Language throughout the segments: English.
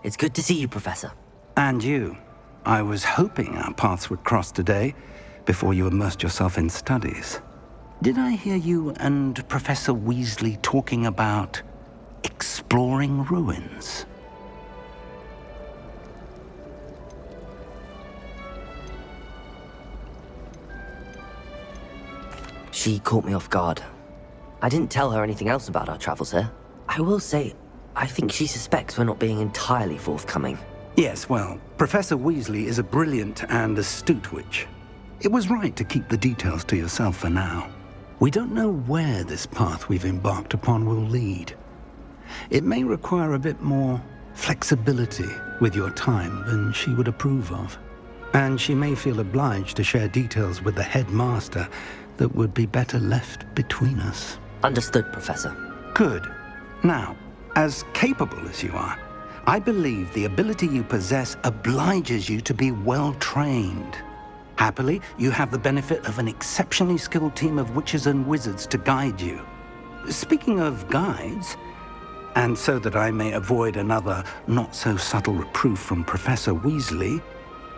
It's good to see you, Professor. And you. I was hoping our paths would cross today, before you immersed yourself in studies. Did I hear you and Professor Weasley talking about exploring ruins? She caught me off guard. I didn't tell her anything else about our travels here. I will say, I think she suspects we're not being entirely forthcoming. Yes, well, Professor Weasley is a brilliant and astute witch. It was right to keep the details to yourself for now. We don't know where this path we've embarked upon will lead. It may require a bit more flexibility with your time than she would approve of. And she may feel obliged to share details with the headmaster that would be better left between us. Understood, Professor. Good. Now, as capable as you are, I believe the ability you possess obliges you to be well-trained. Happily, you have the benefit of an exceptionally skilled team of witches and wizards to guide you. Speaking of guides, and so that I may avoid another not-so-subtle reproof from Professor Weasley,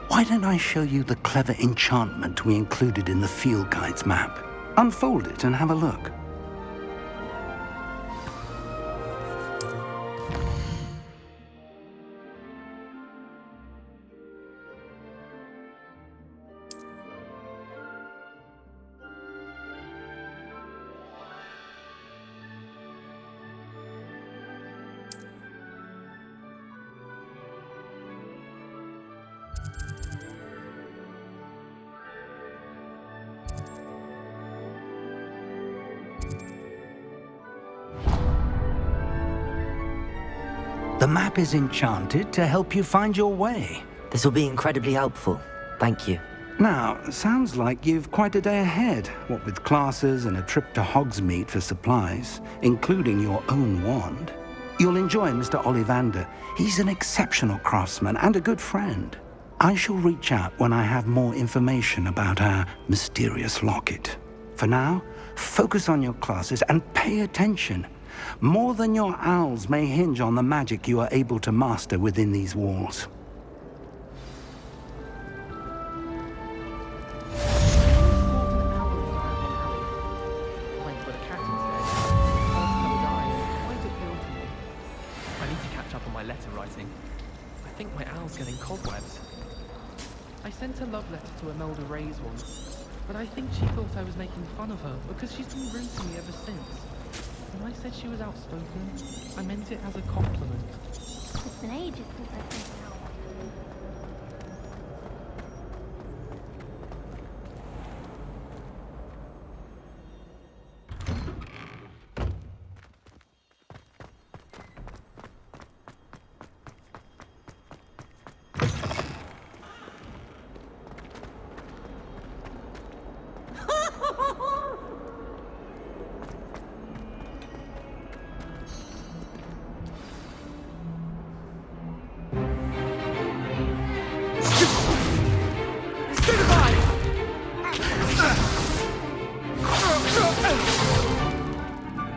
why don't I show you the clever enchantment we included in the field guide's map? Unfold it and have a look. The map is enchanted to help you find your way. This will be incredibly helpful. Thank you. Now, sounds like you've quite a day ahead, what with classes and a trip to Hogsmeade for supplies, including your own wand. You'll enjoy Mr. Ollivander. He's an exceptional craftsman and a good friend. I shall reach out when I have more information about our mysterious locket. For now, focus on your classes and pay attention. More than your owls may hinge on the magic you are able to master within these walls. I need to catch up on my letter writing. I think my owl's getting cobwebs. I sent a love letter to Imelda Reyes once, but I think she thought I was making fun of her because she's been rude to me ever since. When I said she was outspoken, I meant it as a compliment. It's been ages since I've been out.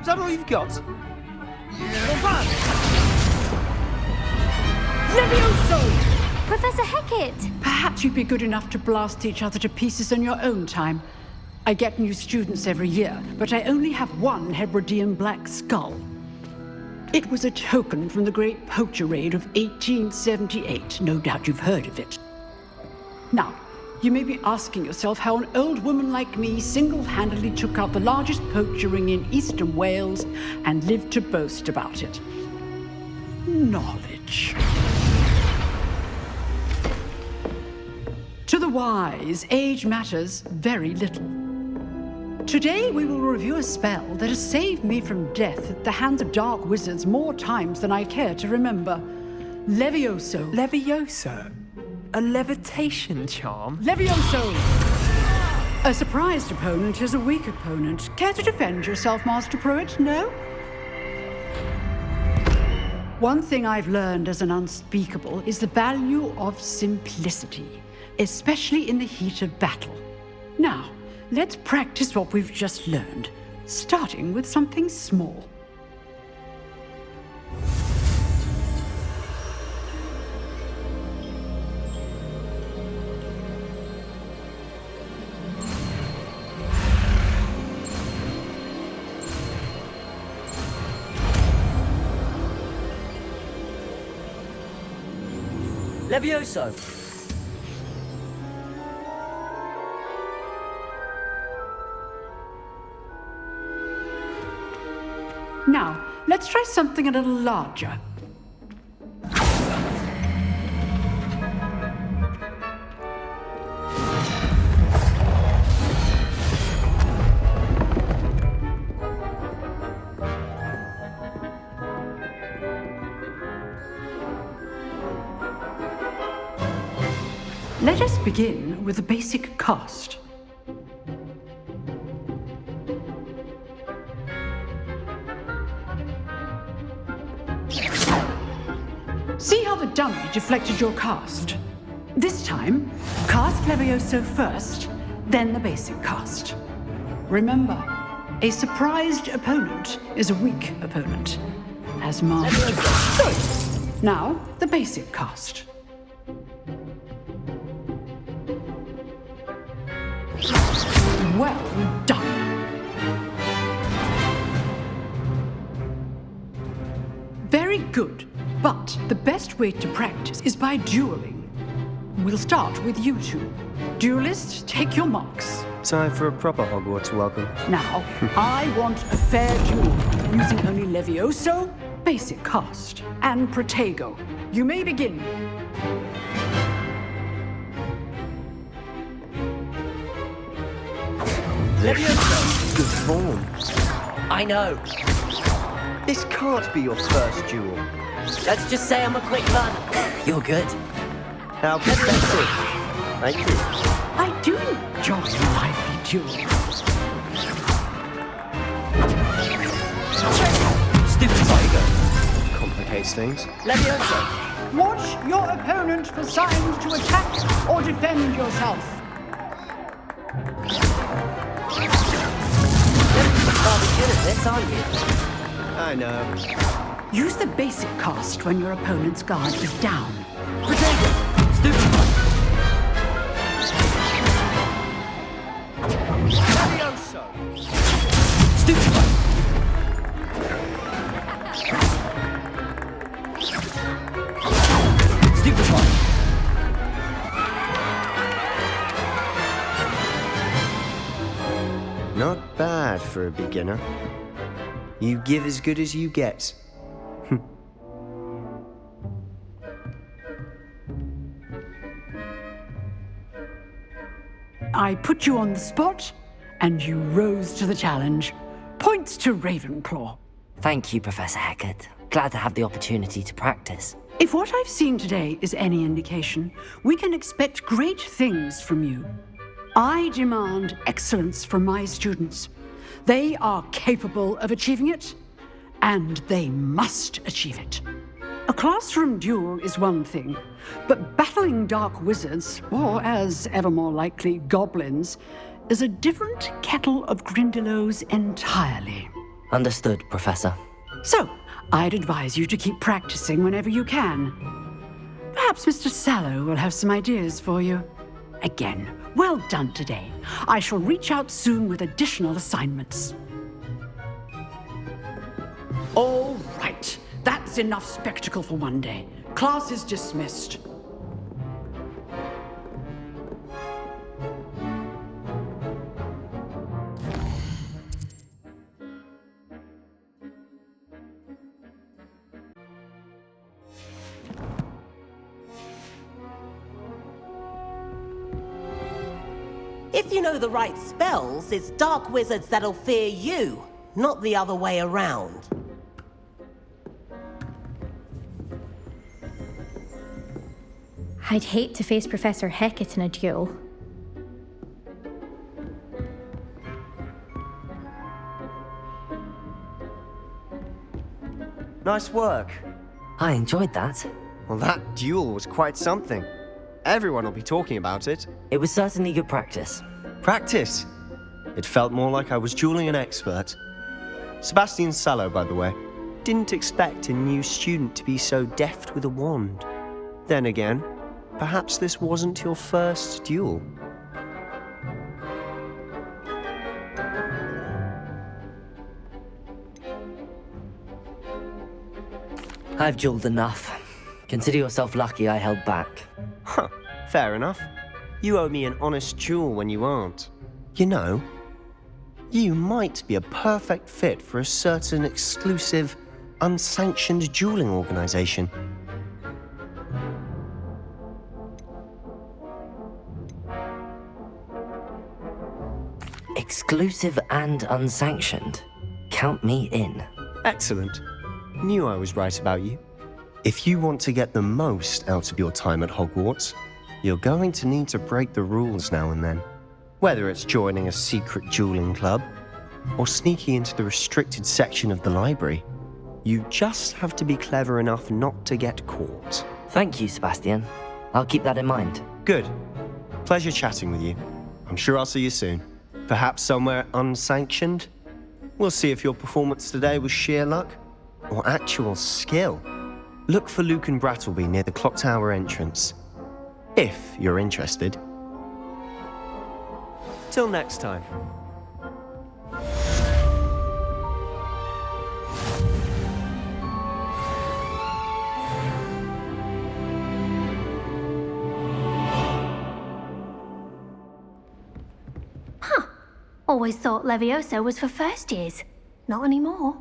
Is that all you've got? Levioso! Professor Hecat! Perhaps you'd be good enough to blast each other to pieces in your own time. I get new students every year, but I only have one Hebridean black skull. It was a token from the Great Poacher Raid of 1878. No doubt you've heard of it. Now, you may be asking yourself how an old woman like me single-handedly took out the largest poacher ring in eastern Wales and lived to boast about it. Knowledge. To the wise, age matters very little. Today we will review a spell that has saved me from death at the hands of dark wizards more times than I care to remember. Levioso. Levioso? A levitation charm? Levioso! A surprised opponent is a weak opponent. Care to defend yourself, Master Pruitt? No? One thing I've learned as an unspeakable is the value of simplicity, especially in the heat of battle. Now, let's practice what we've just learned, starting with something small. Levioso! Now, let's try something a little larger. Let us begin with the basic cast. See how the dummy deflected your cast? This time, cast Levioso first, then the basic cast. Remember, a surprised opponent is a weak opponent, as master. Good. Now, the basic cast. Well done. Very good. But the best way to practice is by dueling. We'll start with you two. Duelists, take your marks. Time for a proper Hogwarts welcome. Now, I want a fair duel, using only Levioso, basic cast, and Protego. You may begin. Levioso! Good form. I know. This can't be your first duel. Let's just say I'm a quick learner. You're good. How pathetic. Thank you. I do enjoy lively duels. Stupid tiger. Complicates things. Levioso! Watch your opponent for signs to attack or defend yourself. You're good at this, aren't you? I know. Use the basic cast when your opponent's guard is down. Protego! Stupid one. Levioso! Stupid one. Stupid one. Not bad for a beginner. You give as good as you get. I put you on the spot, and you rose to the challenge. Points to Ravenclaw. Thank you, Professor Hecat. Glad to have the opportunity to practice. If what I've seen today is any indication, we can expect great things from you. I demand excellence from my students. They are capable of achieving it, and they must achieve it. A classroom duel is one thing, but battling dark wizards, or as ever more likely, goblins, is a different kettle of Grindylows entirely. Understood, Professor. So, I'd advise you to keep practicing whenever you can. Perhaps Mr. Sallow will have some ideas for you. Again, well done today. I shall reach out soon with additional assignments. All right. That's enough spectacle for one day. Class is dismissed. If you know the right spells, it's dark wizards that'll fear you, not the other way around. I'd hate to face Professor Hecat in a duel. Nice work. I enjoyed that. Well, that duel was quite something. Everyone will be talking about it. It was certainly good practice. Practice? It felt more like I was dueling an expert. Sebastian Sallow, by the way. Didn't expect a new student to be so deft with a wand. Then again, perhaps this wasn't your first duel. I've dueled enough. Consider yourself lucky I held back. Huh, fair enough. You owe me an honest duel when you aren't. You know, you might be a perfect fit for a certain exclusive, unsanctioned dueling organization. Exclusive and unsanctioned. Count me in. Excellent. Knew I was right about you. If you want to get the most out of your time at Hogwarts, you're going to need to break the rules now and then. Whether it's joining a secret dueling club, or sneaking into the restricted section of the library, you just have to be clever enough not to get caught. Thank you, Sebastian. I'll keep that in mind. Good. Pleasure chatting with you. I'm sure I'll see you soon. Perhaps somewhere unsanctioned? We'll see if your performance today was sheer luck or actual skill. Look for Luke and Brattleby near the clock tower entrance, if you're interested. Till next time. Always thought Levioso was for first years. Not anymore.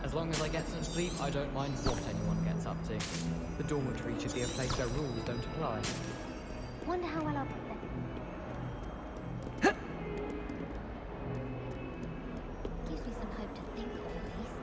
As long as I get some sleep, I don't mind what anyone gets up to. The dormitory should be a place where rules don't apply. Wonder how well I'll put them. Gives me some hope to think of, at least.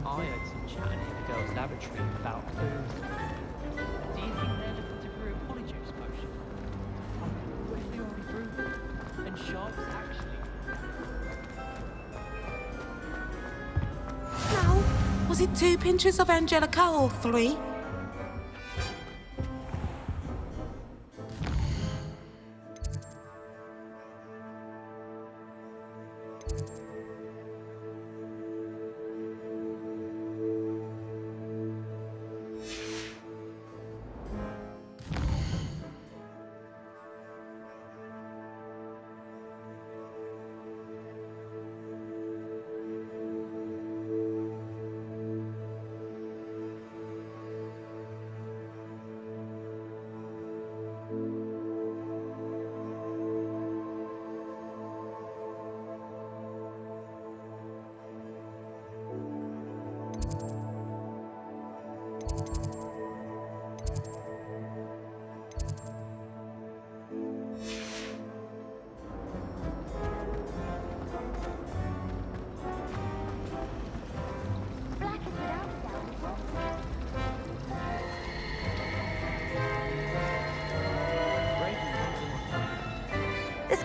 I heard some chatting in the girls' laboratory about clues. Do you think they're looking to brew a polyjuice potion? What if they already brewed them? And sharks actually... No. Was it 2 pinches of Angelica or 3?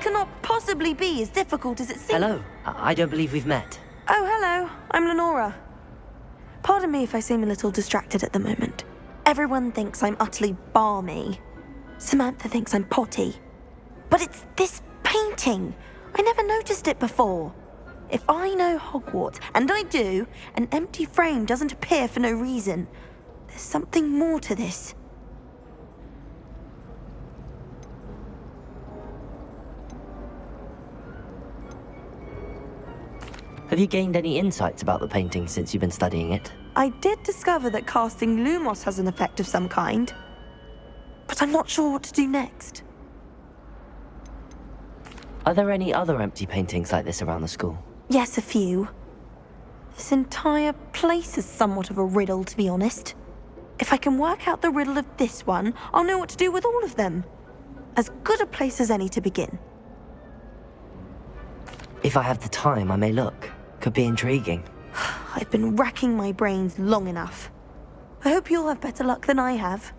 cannot possibly be as difficult as it seems. Hello. I don't believe we've met. Oh, hello. I'm Lenora. Pardon me if I seem a little distracted at the moment. Everyone thinks I'm utterly balmy. Samantha thinks I'm potty. But it's this painting. I never noticed it before. If I know Hogwarts, and I do, an empty frame doesn't appear for no reason. There's something more to this. Have you gained any insights about the painting since you've been studying it? I did discover that casting Lumos has an effect of some kind. But I'm not sure what to do next. Are there any other empty paintings like this around the school? Yes, a few. This entire place is somewhat of a riddle, to be honest. If I can work out the riddle of this one, I'll know what to do with all of them. As good a place as any to begin. If I have the time, I may look. Could be intriguing. I've been racking my brains long enough. I hope you'll have better luck than I have.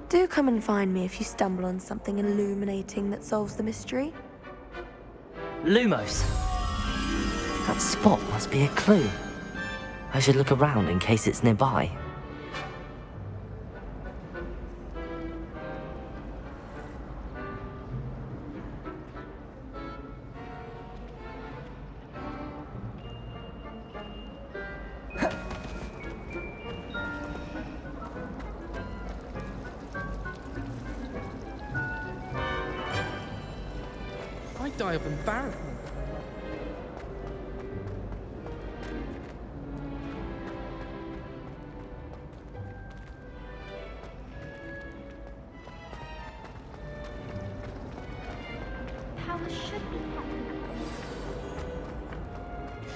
Do come and find me if you stumble on something illuminating that solves the mystery. Lumos! That spot must be a clue. I should look around in case it's nearby. I'd die of embarrassment.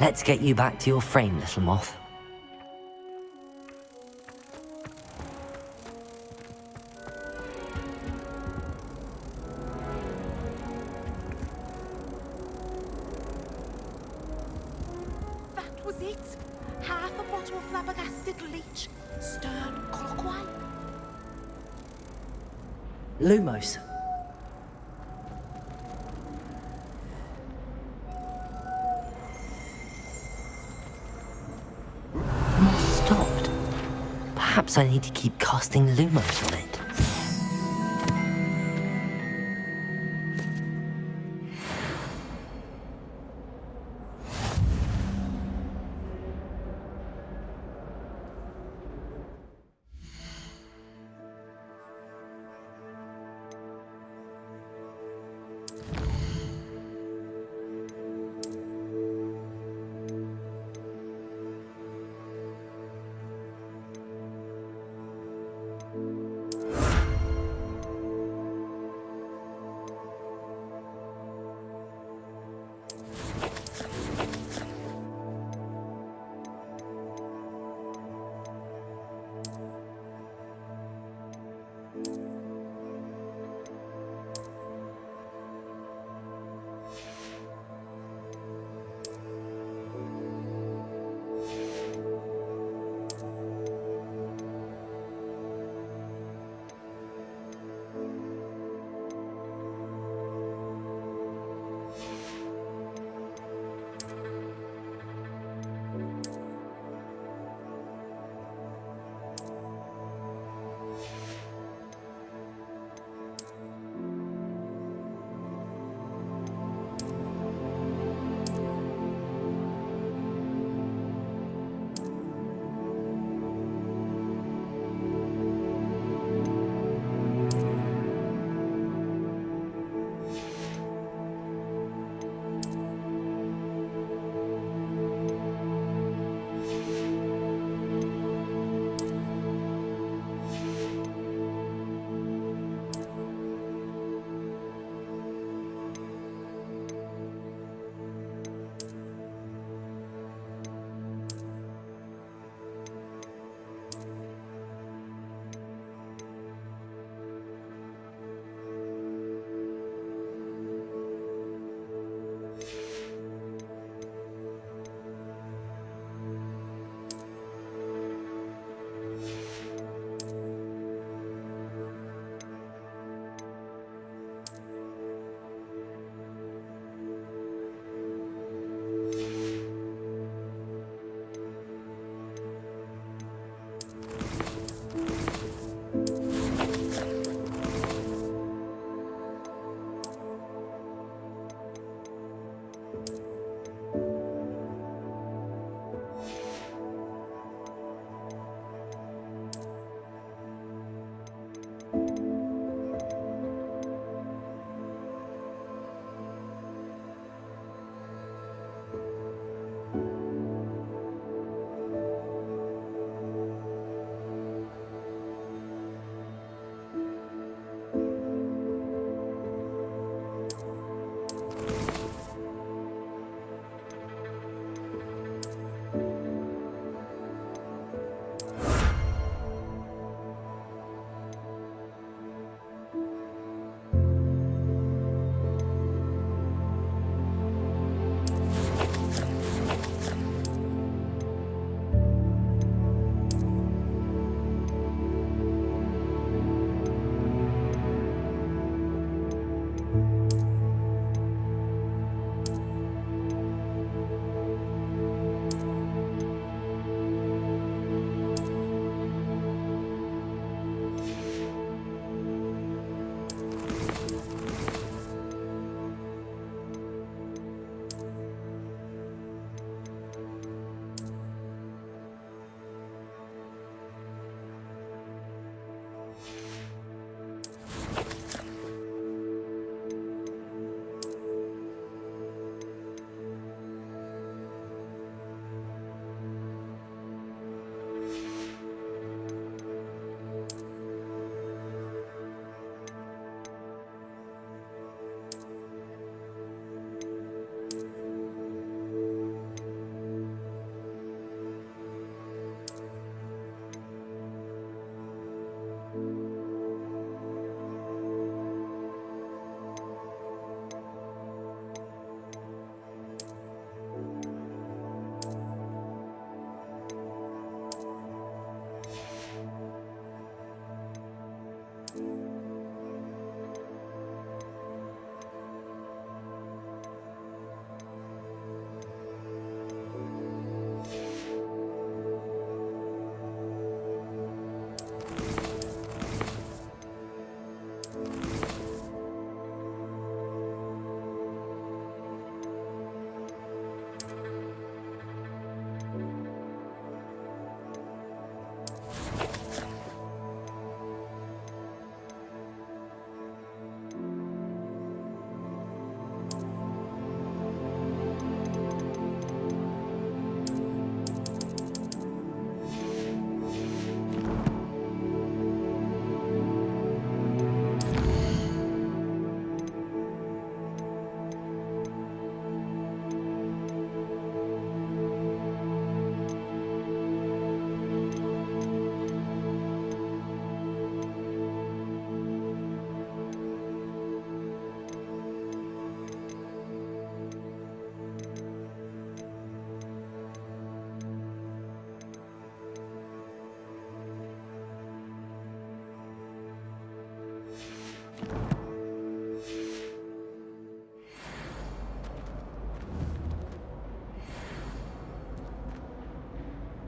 Let's get you back to your frame, little Moth. That was it. Half a bottle of flabbergasted leech. Stern clockwise. Lumos. Moth stopped. Perhaps I need to keep casting Lumos on it.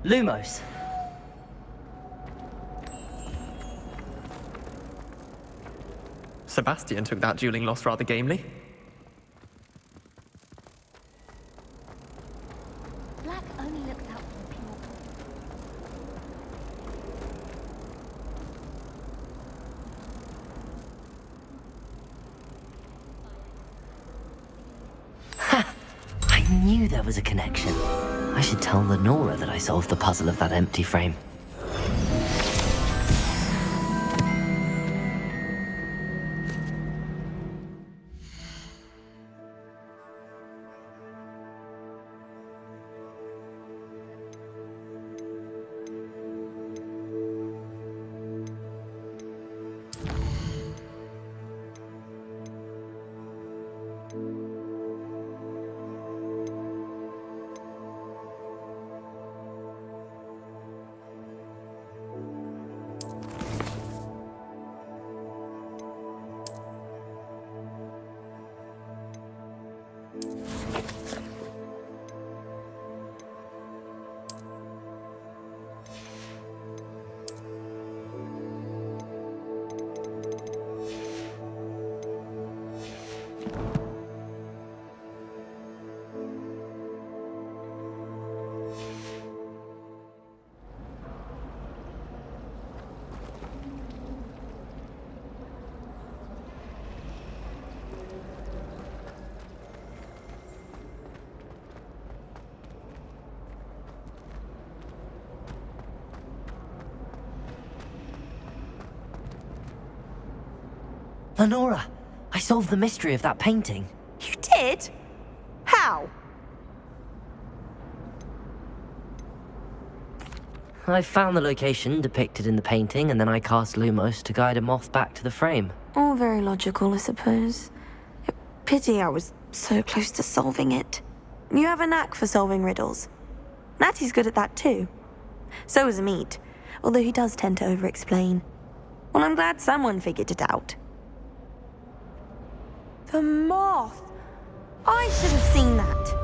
Lumos. Sebastian took that dueling loss rather gamely. Black only looks out for the pure. Ha! I knew there was a connection. I should tell Lenora that I solved the puzzle of that empty frame. Lenora, I solved the mystery of that painting. You did? How? I found the location depicted in the painting, and then I cast Lumos to guide a moth back to the frame. All very logical, I suppose. Pity I was so close to solving it. You have a knack for solving riddles. Natty's good at that too. So is Meat, although he does tend to over-explain. Well, I'm glad someone figured it out. The moth! I should have seen that.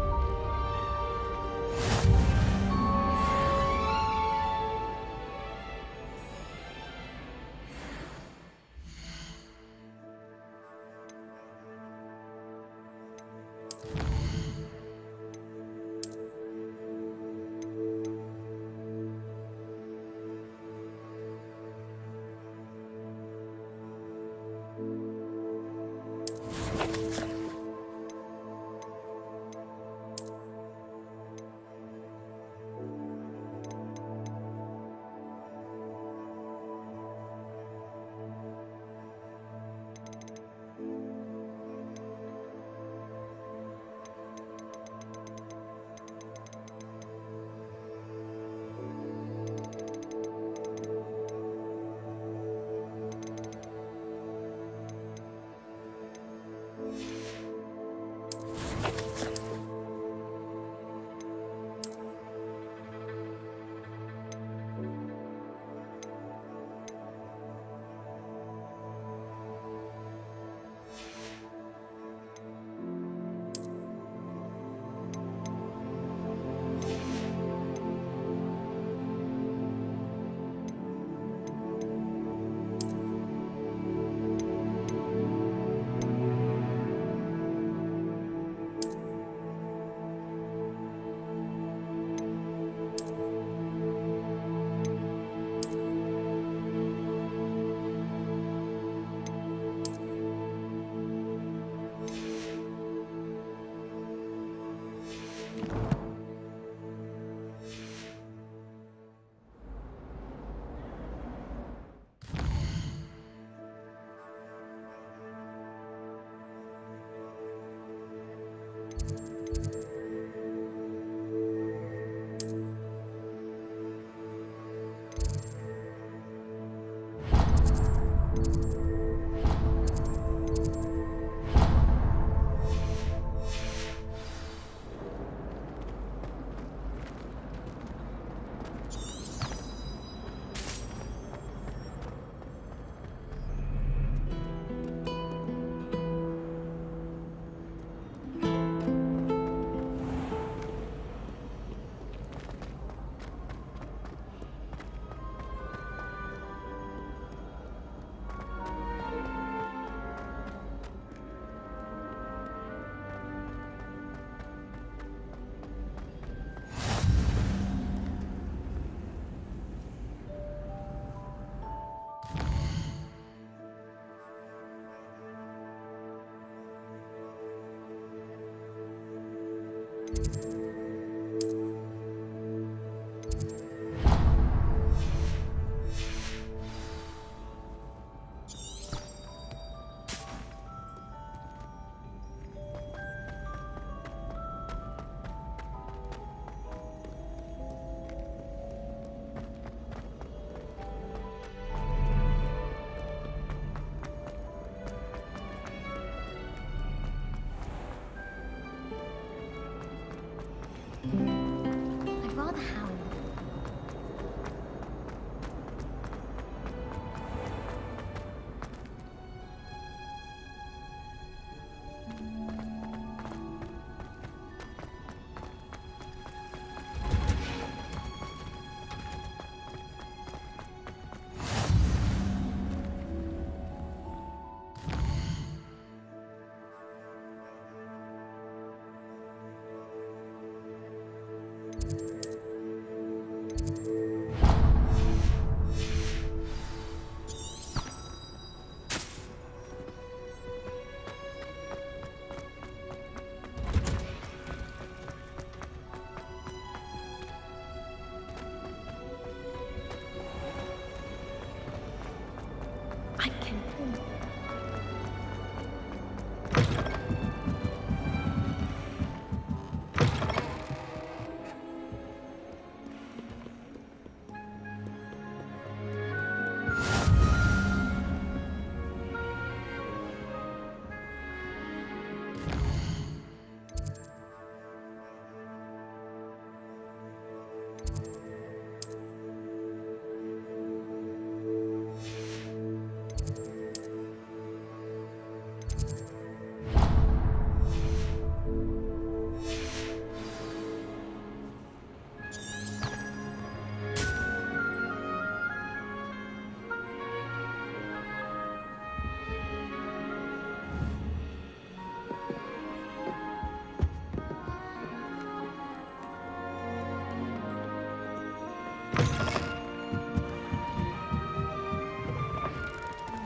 I'd rather howl. I can.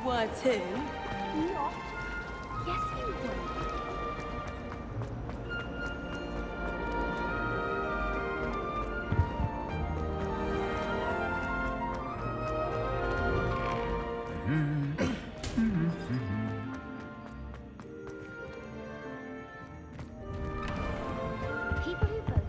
Were too. Not. Yes, you were. People who vote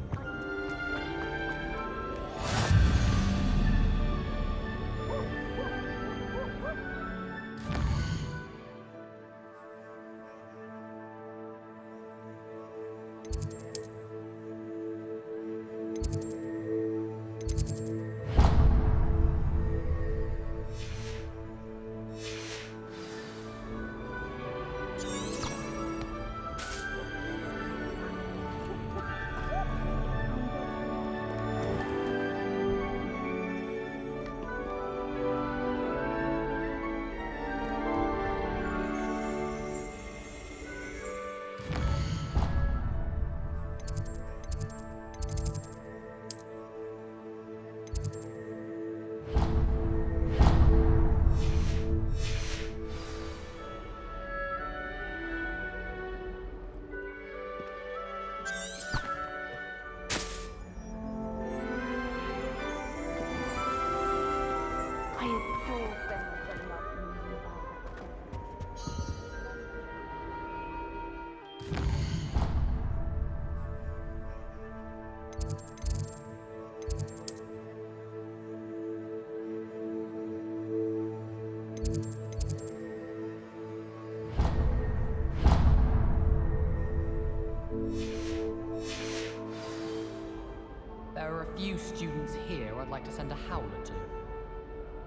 There are a few students here I'd like to send a howler to.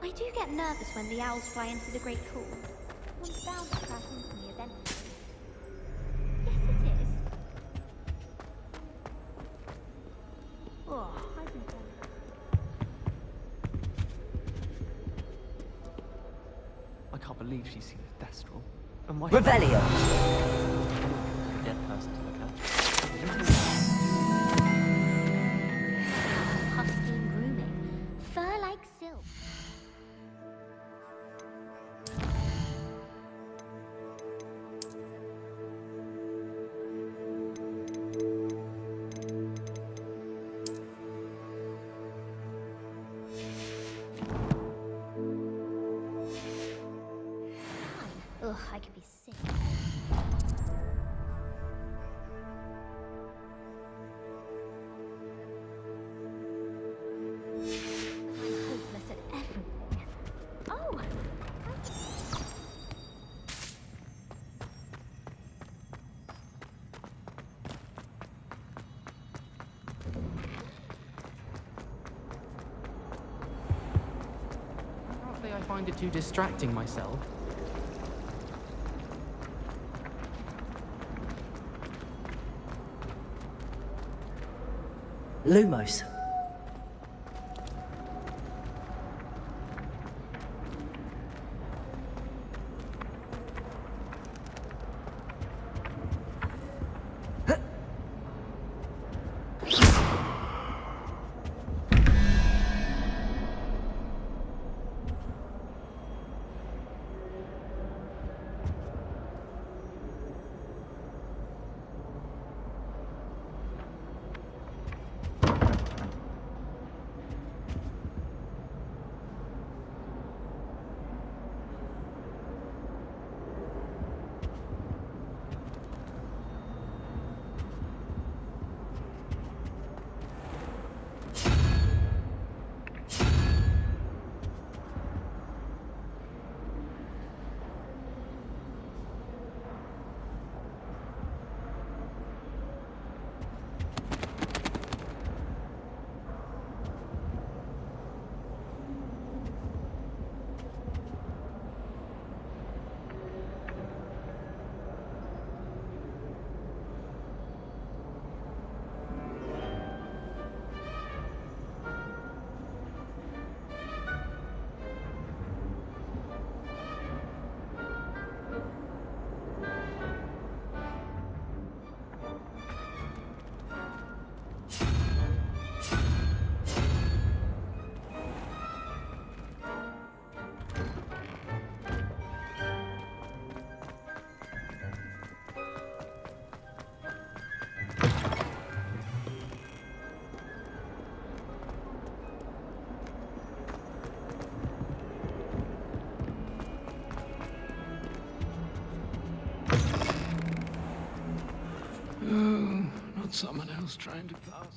I do get nervous when the owls fly into the Great Hall. One's bound to crash into me eventually. Yes, it is. Oh, I've been told. I can't believe she's seen a Thestral. And why? Revelio! Dead person to look at. Husky and grooming. Fur like silk. Ugh, I could be sick. I'm hopeless at everything. Oh! Can't say I find it too distracting myself. Lumos. Not someone else trying to pass.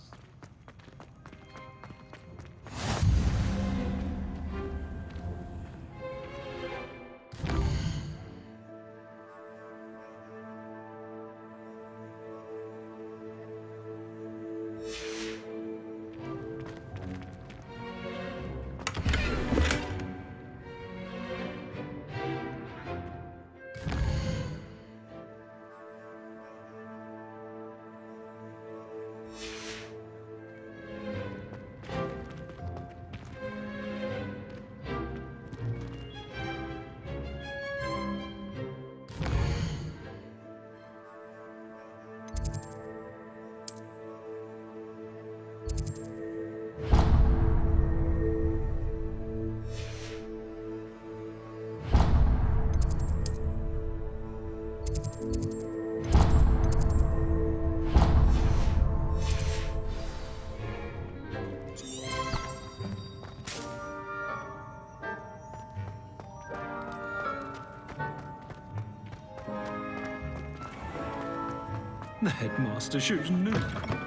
The headmaster shows no compassion.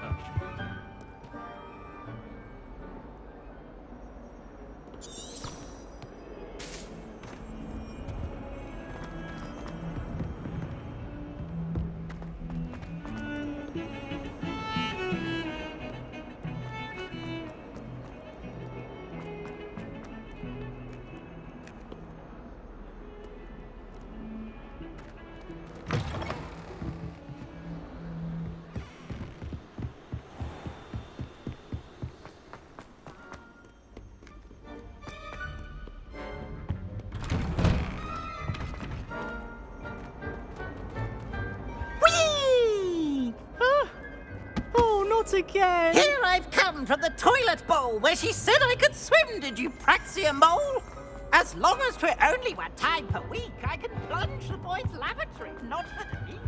Again. Here I've come from the toilet bowl where she said I could swim, did you praxia mole? As long as 'twere only 1 time per week, I can plunge the boys' lavatory, not for the leak.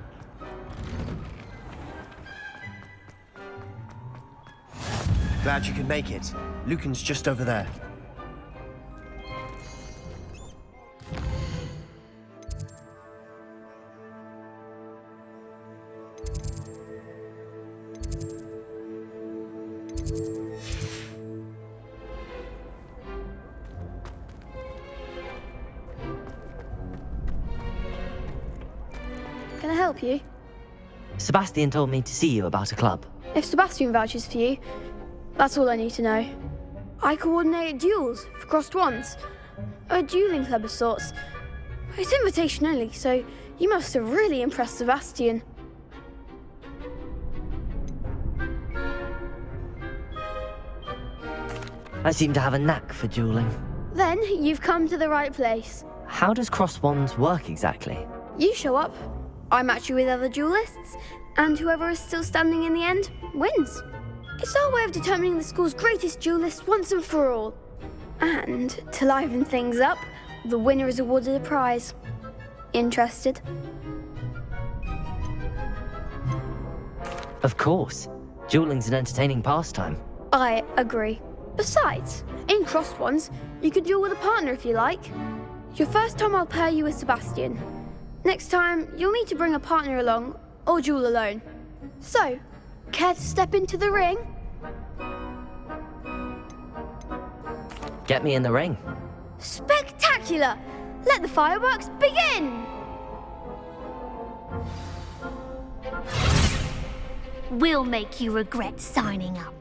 Glad you could make it. Lucan's just over there. help you? Sebastian told me to see you about a club. If Sebastian vouches for you, that's all I need to know. I coordinate duels for crossed wands. A dueling club of sorts. It's invitation only, so you must have really impressed Sebastian. I seem to have a knack for dueling. Then you've come to the right place. How does cross wands work exactly? You show up, I match you with other duelists, and whoever is still standing in the end wins. It's our way of determining the school's greatest duelist once and for all. And to liven things up, the winner is awarded a prize. Interested? Of course. Dueling's an entertaining pastime. I agree. Besides, in crossed ones, you can duel with a partner if you like. Your first time I'll pair you with Sebastian. Next time, you'll need to bring a partner along, or duel alone. So, care to step into the ring? Get me in the ring. Spectacular! Let the fireworks begin! We'll make you regret signing up.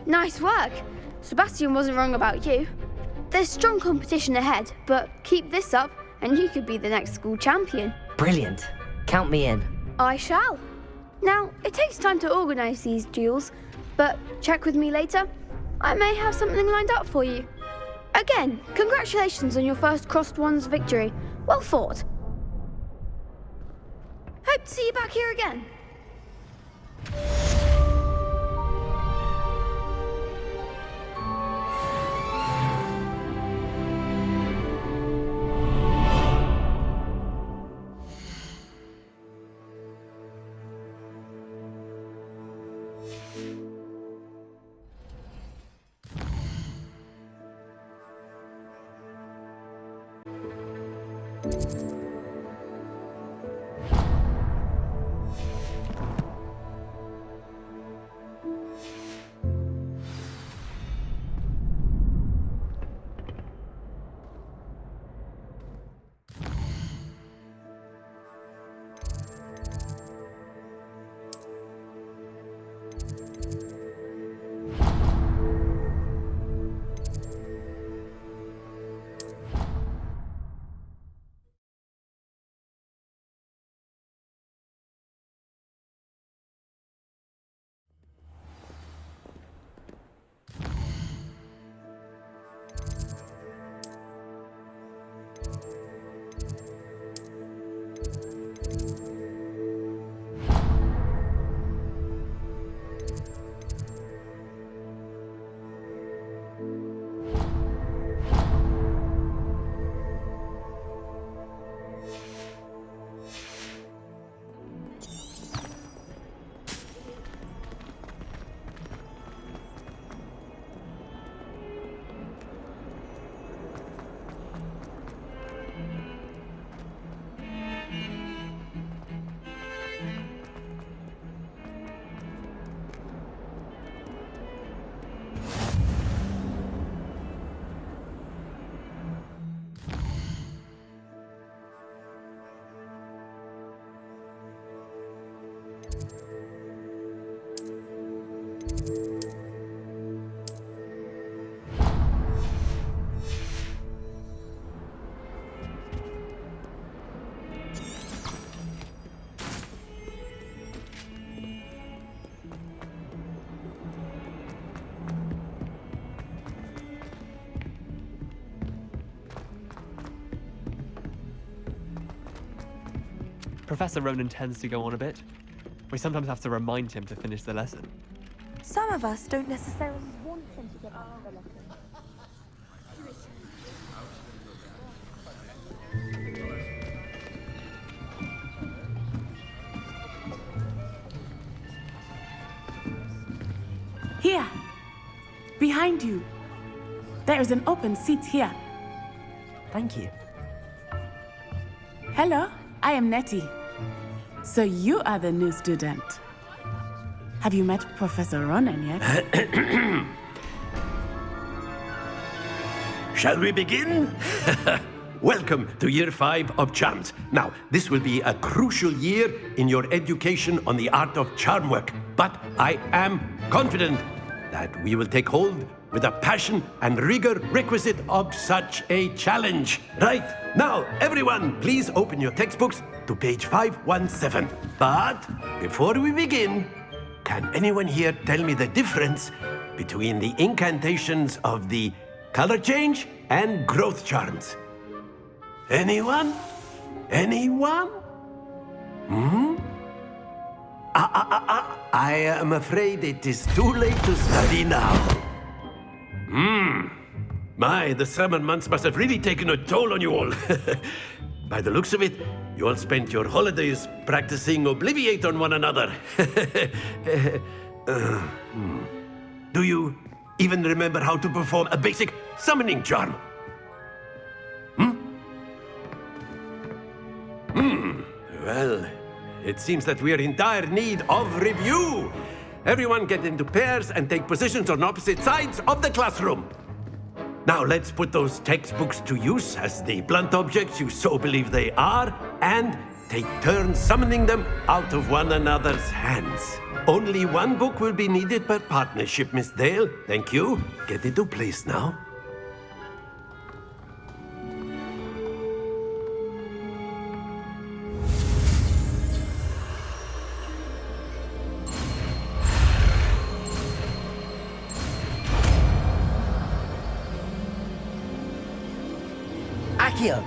Nice work. Sebastian wasn't wrong about you. There's strong competition ahead, but keep this up and you could be the next school champion. Brilliant. Count me in. I shall. Now, it takes time to organise these duels, but check with me later. I may have something lined up for you. Again, congratulations on your first crossed wands victory. Well fought. Hope to see you back here again. Professor Ronan tends to go on a bit. We sometimes have to remind him to finish the lesson. Some of us don't necessarily want him to get out of the lesson. Here, behind you. There is an open seat here. Thank you. Hello, I am Nettie. So you are the new student. Have you met Professor Ronan yet? Shall we begin? Welcome to Year 5 of Charms. Now, this will be a crucial year in your education on the art of charm work, but I am confident that we will take hold with the passion and rigor requisite of such a challenge. Right, now, everyone, please open your textbooks to page 517. But before we begin, can anyone here tell me the difference between the incantations of the color change and growth charms? Anyone? Anyone? I am afraid it is too late to study now. My, the summer months must have really taken a toll on you all. By the looks of it, you all spent your holidays practicing Obliviate on one another. Do you even remember how to perform a basic summoning charm? Well, it seems that we are in dire need of review. Everyone get into pairs and take positions on opposite sides of the classroom. Now let's put those textbooks to use as the blunt objects you so believe they are, and take turns summoning them out of one another's hands. Only one book will be needed per partnership, Miss Dale. Thank you. Get into place now. Accio!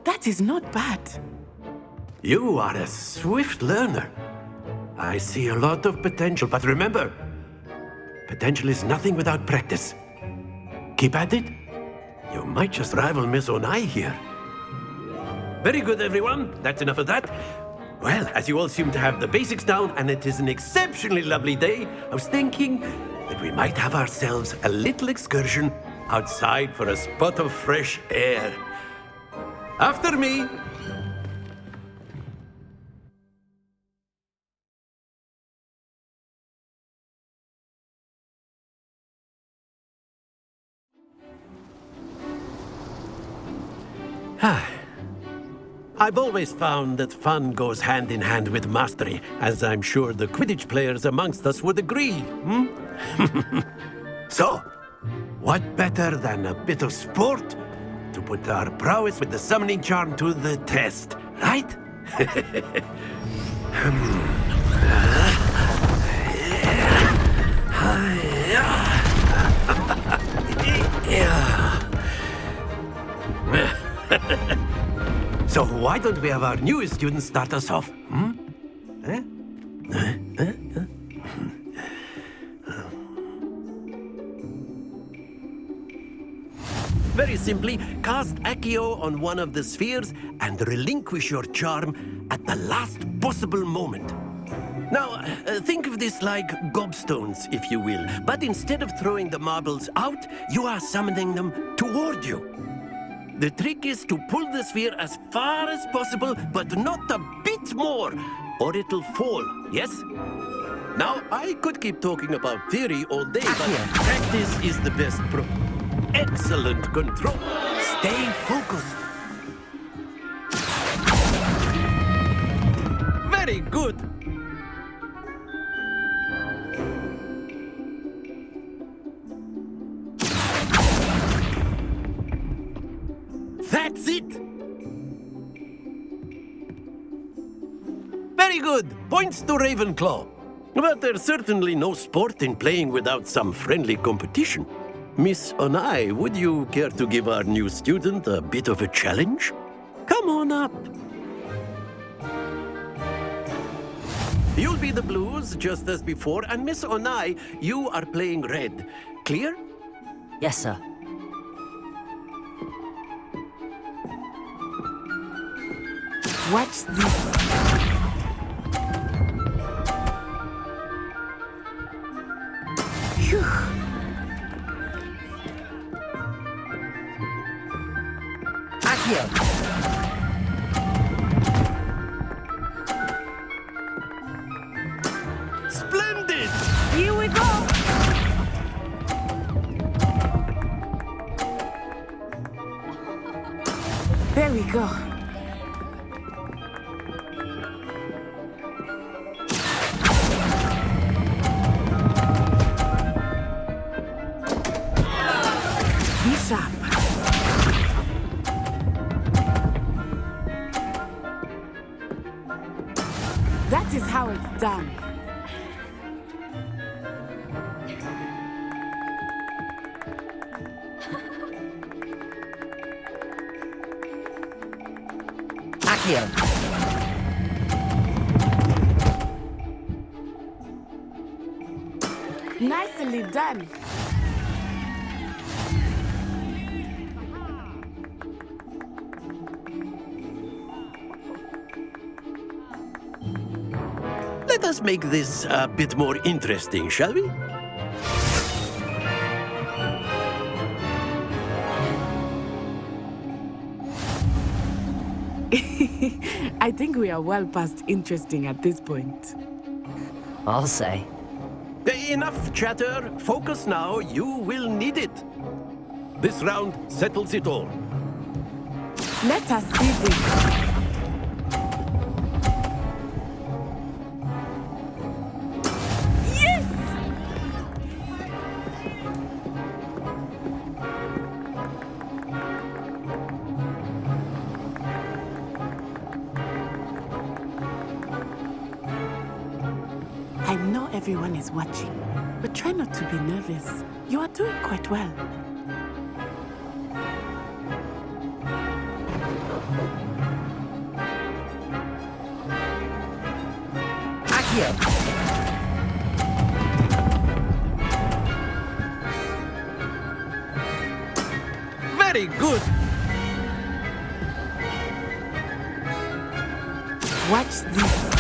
That is not bad. You are a swift learner. I see a lot of potential, but remember, potential is nothing without practice. Keep at it. You might just rival Miss Onai here. Very good, everyone. That's enough of that. Well, as you all seem to have the basics down, and it is an exceptionally lovely day, I was thinking that we might have ourselves a little excursion outside for a spot of fresh air. After me. I've always found that fun goes hand in hand with mastery, as I'm sure the Quidditch players amongst us would agree. So, what better than a bit of sport to put our prowess with the summoning charm to the test, right? So why don't we have our newest student start us off? Very simply, cast Accio on one of the spheres and relinquish your charm at the last possible moment. Now, think of this like gobstones, if you will, but instead of throwing the marbles out, you are summoning them toward you. The trick is to pull the sphere as far as possible, but not a bit more, or it'll fall, yes? Now, I could keep talking about theory all day, but practice is the best Excellent control. Stay focused. Very good. That's it. Very good. Points to Ravenclaw. But there's certainly no sport in playing without some friendly competition. Miss Onai, would you care to give our new student a bit of a challenge? Come on up. You'll be the blues, just as before, and Miss Onai, you are playing red. Clear? Yes, sir. Watch this. Phew. Accio! Splendid! Here we go! There we go. Be sharp. That is how it's done. Accio! Nicely done. Let us make this a bit more interesting, shall we? I think we are well past interesting at this point. I'll say. Enough chatter. Focus now. You will need it. This round settles it all. Let us see this. I know everyone is watching, but try not to be nervous. You are doing quite well. Accio! Very good. Watch this.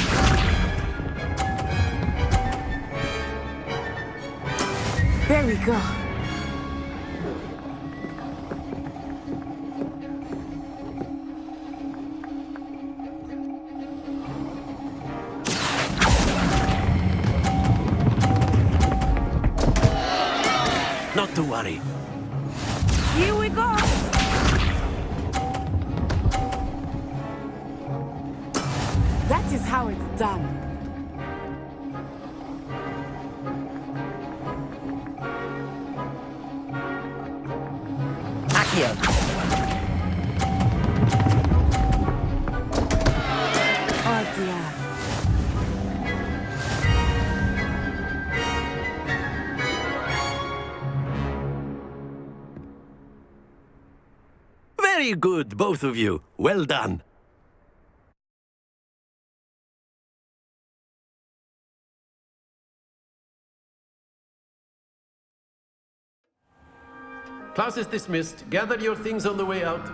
There we go. Not to worry. Here we go. That is how it's done. Accio! Oh dear. Very good, both of you. Well done. Class is dismissed. Gather your things on the way out.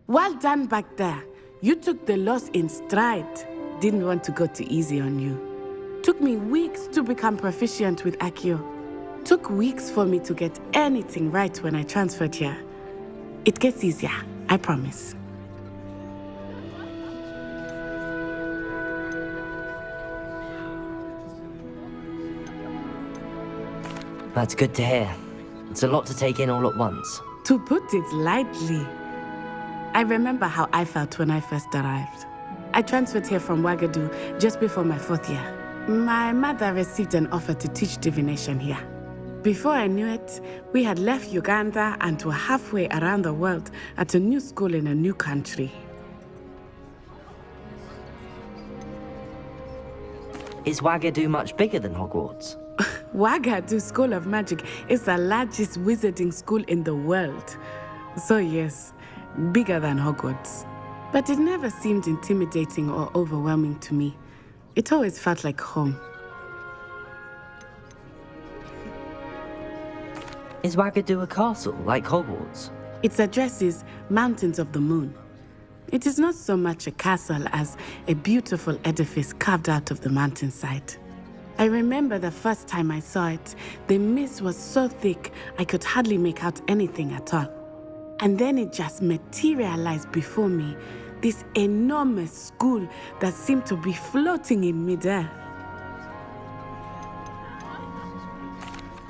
Well done back there. You took the loss in stride. Didn't want to go too easy on you. Took me weeks to become proficient with Accio. Took weeks for me to get anything right when I transferred here. It gets easier, I promise. That's good to hear. It's a lot to take in all at once. To put it lightly, I remember how I felt when I first arrived. I transferred here from Ouagadougou just before my 4th year. My mother received an offer to teach divination here. Before I knew it, we had left Uganda and were halfway around the world at a new school in a new country. Is Ouagadougou much bigger than Hogwarts? Wagadu School of Magic is the largest wizarding school in the world. So yes, bigger than Hogwarts. But it never seemed intimidating or overwhelming to me. It always felt like home. Is Wagadu a castle, like Hogwarts? Its address is Mountains of the Moon. It is not so much a castle as a beautiful edifice carved out of the mountainside. I remember the first time I saw it, the mist was so thick I could hardly make out anything at all. And then it just materialized before me, this enormous school that seemed to be floating in midair.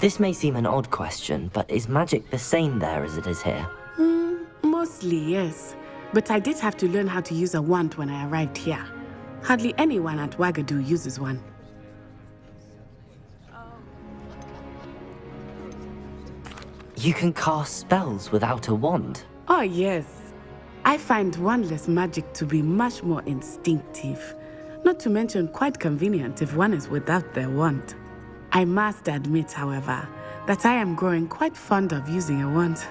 This may seem an odd question, but is magic the same there as it is here? Mostly, yes. But I did have to learn how to use a wand when I arrived here. Hardly anyone at Wagadu uses one. You can cast spells without a wand? Oh, yes. I find wandless magic to be much more instinctive. Not to mention quite convenient if one is without their wand. I must admit, however, that I am growing quite fond of using a wand.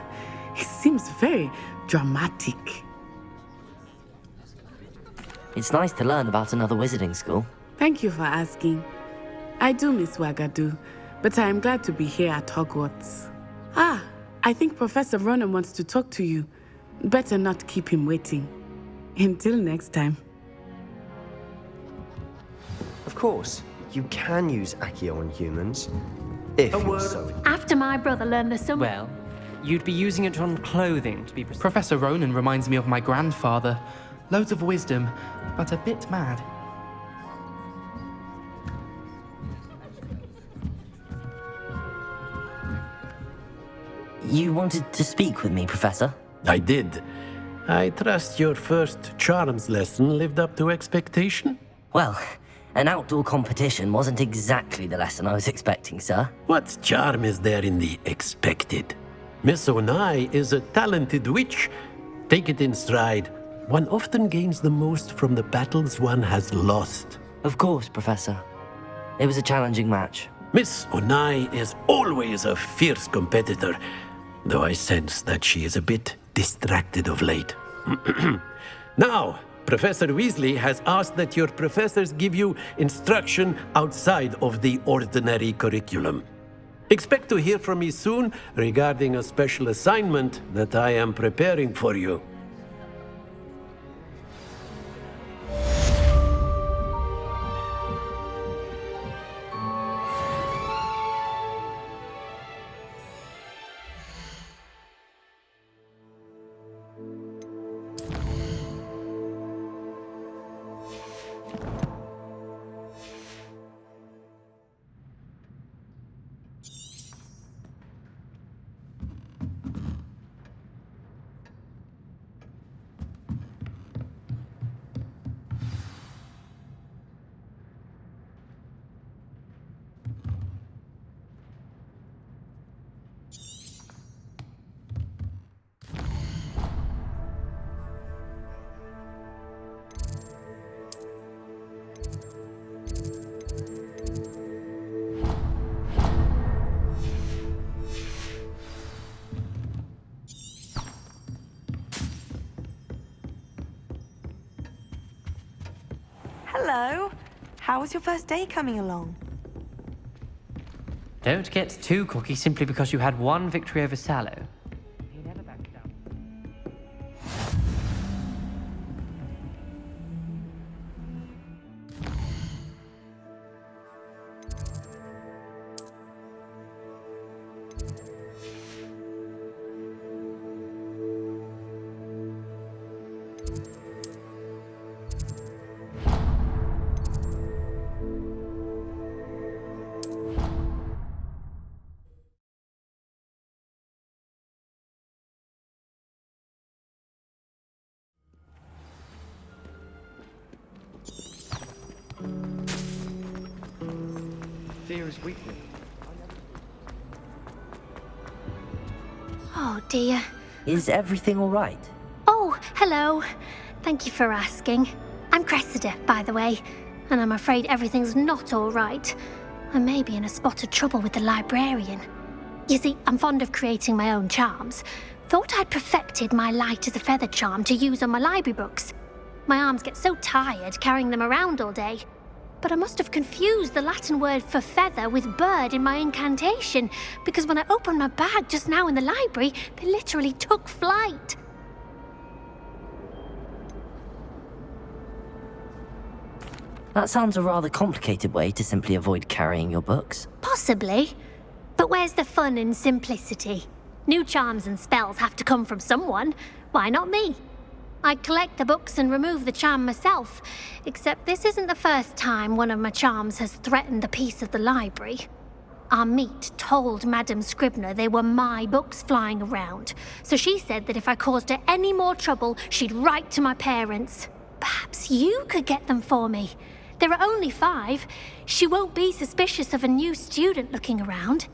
It seems very dramatic. It's nice to learn about another wizarding school. Thank you for asking. I do miss Wagadu, but I am glad to be here at Hogwarts. I think Professor Ronan wants to talk to you. Better not keep him waiting. Until next time. Of course, you can use Accio on humans, if you're so... After my brother learned the sum... Well, you'd be using it on clothing, to be precise. Professor Ronan reminds me of my grandfather. Loads of wisdom, but a bit mad. You wanted to speak with me, Professor? I did. I trust your first charms lesson lived up to expectation? Well, an outdoor competition wasn't exactly the lesson I was expecting, sir. What charm is there in the expected? Miss Onai is a talented witch. Take it in stride. One often gains the most from the battles one has lost. Of course, Professor. It was a challenging match. Miss Onai is always a fierce competitor, though I sense that she is a bit distracted of late. Now, Professor Weasley has asked that your professors give you instruction outside of the ordinary curriculum. Expect to hear from me soon regarding a special assignment that I am preparing for you. Hello. How was your first day coming along? Don't get too cocky simply because you had one victory over Sallow. Fear is weakness. Oh dear. Is everything all right? Oh, hello. Thank you for asking. I'm Cressida, by the way, and I'm afraid everything's not all right. I may be in a spot of trouble with the librarian. You see, I'm fond of creating my own charms. Thought I'd perfected my light as a feather charm to use on my library books. My arms get so tired carrying them around all day. But I must have confused the Latin word for feather with bird in my incantation, because when I opened my bag just now in the library, they literally took flight. That sounds a rather complicated way to simply avoid carrying your books. Possibly. But where's the fun in simplicity? New charms and spells have to come from someone. Why not me? I collect the books and remove the charm myself, except this isn't the first time one of my charms has threatened the peace of the library. Our meet told Madame Scribner they were my books flying around, so she said that if I caused her any more trouble, she'd write to my parents. Perhaps you could get them for me. There are only 5. She won't be suspicious of a new student looking around.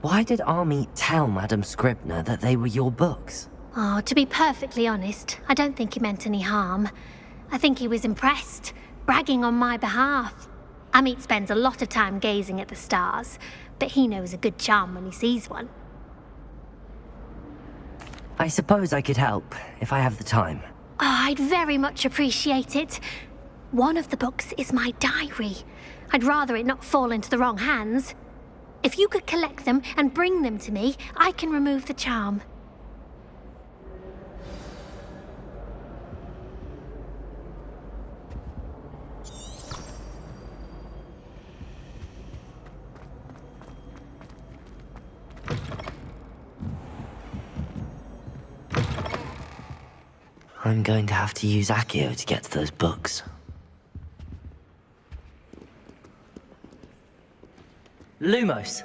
Why did Army tell Madame Scribner that they were your books? Oh, to be perfectly honest, I don't think he meant any harm. I think he was impressed, bragging on my behalf. Amit spends a lot of time gazing at the stars, but he knows a good charm when he sees one. I suppose I could help, if I have the time. Oh, I'd very much appreciate it. One of the books is my diary. I'd rather it not fall into the wrong hands. If you could collect them and bring them to me, I can remove the charm. I'm going to have to use Accio to get to those books. Lumos!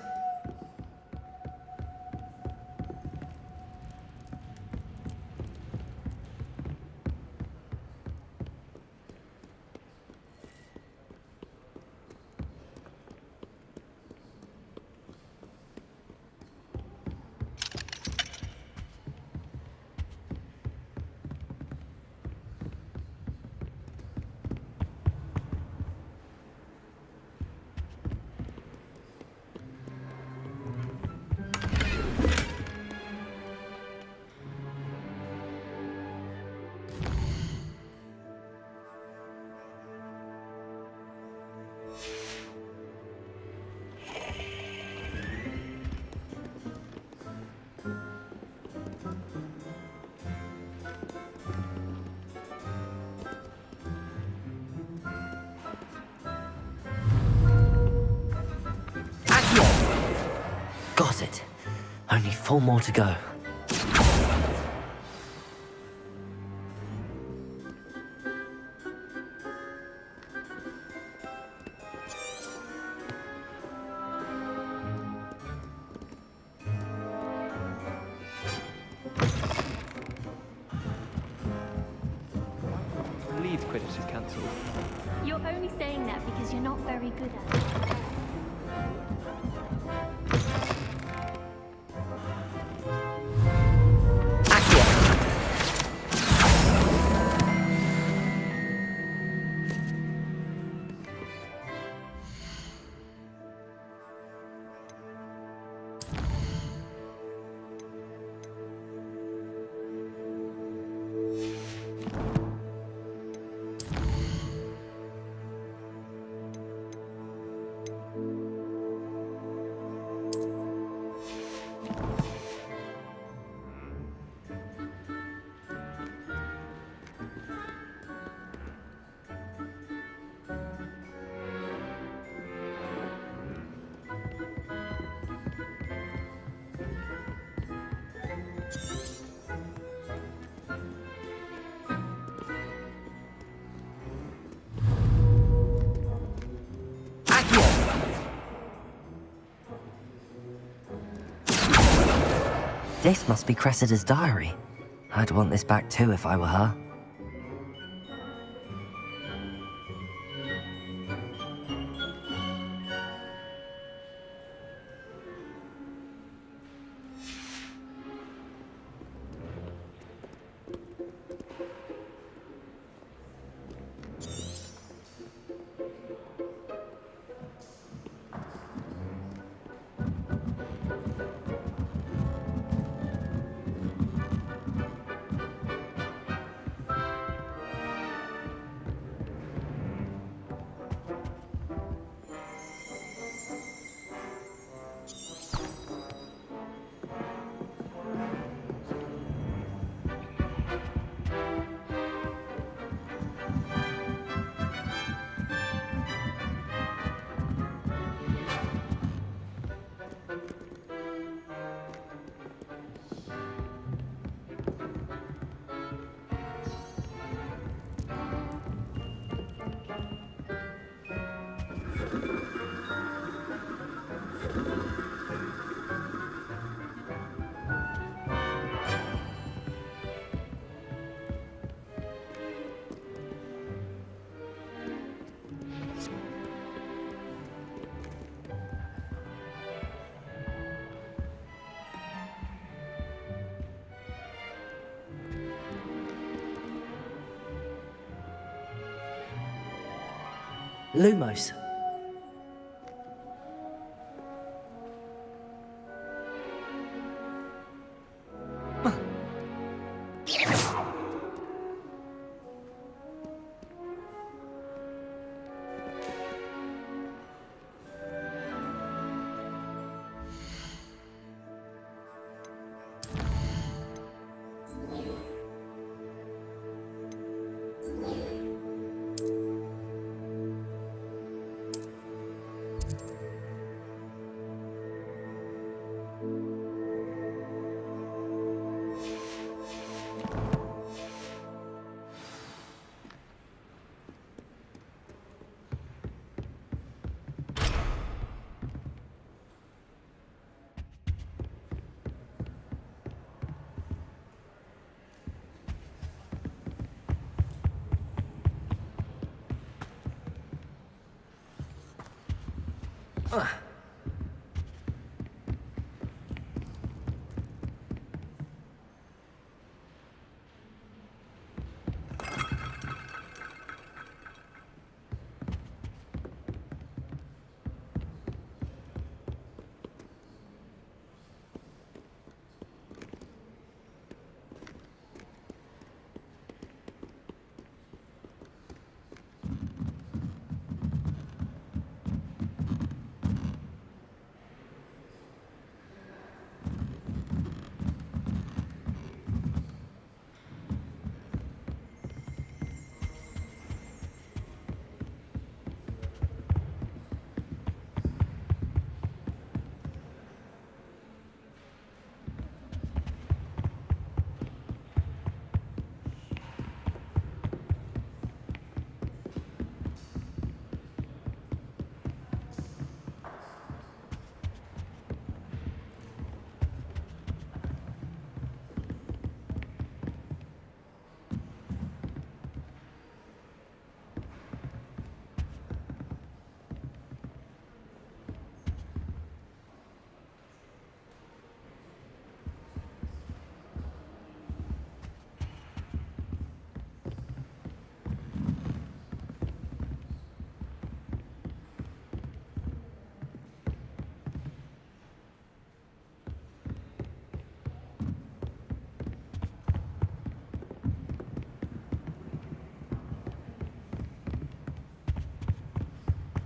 Got it. Only 4 more to go. Relieved Quidditch is cancelled. You're only saying that because you're not very good at it. This must be Cressida's diary. I'd want this back too if I were her. Lumos.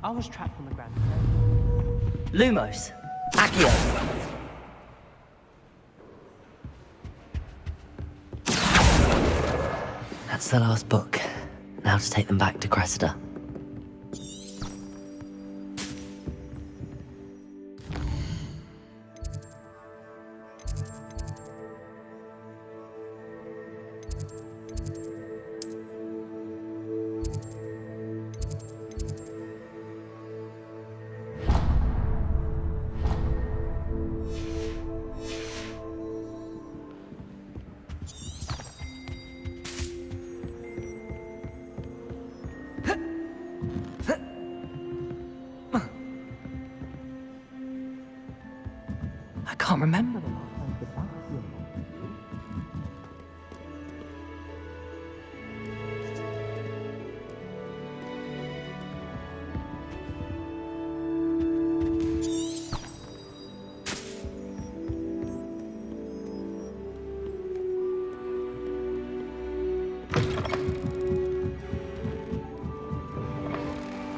I was trapped on the ground. Lumos. Accio. That's the last book. Now to take them back to Cressida. I can't remember the last time Sebastian.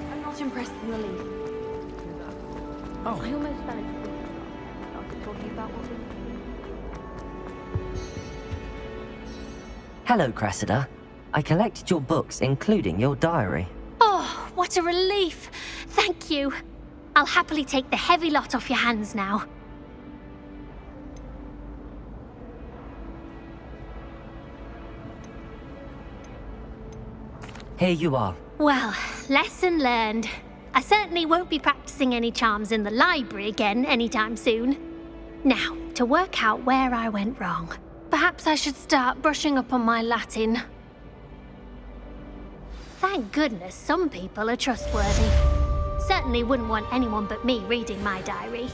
I'm not impressed in the least. Oh. I almost fell into talking about what we... Hello, Cressida. I collected your books, including your diary. Oh, what a relief. Thank you. I'll happily take the heavy lot off your hands now. Here you are. Well, lesson learned. I certainly won't be practicing any charms in the library again anytime soon. Now, to work out where I went wrong. Perhaps I should start brushing up on my Latin. Thank goodness some people are trustworthy. Certainly wouldn't want anyone but me reading my diary.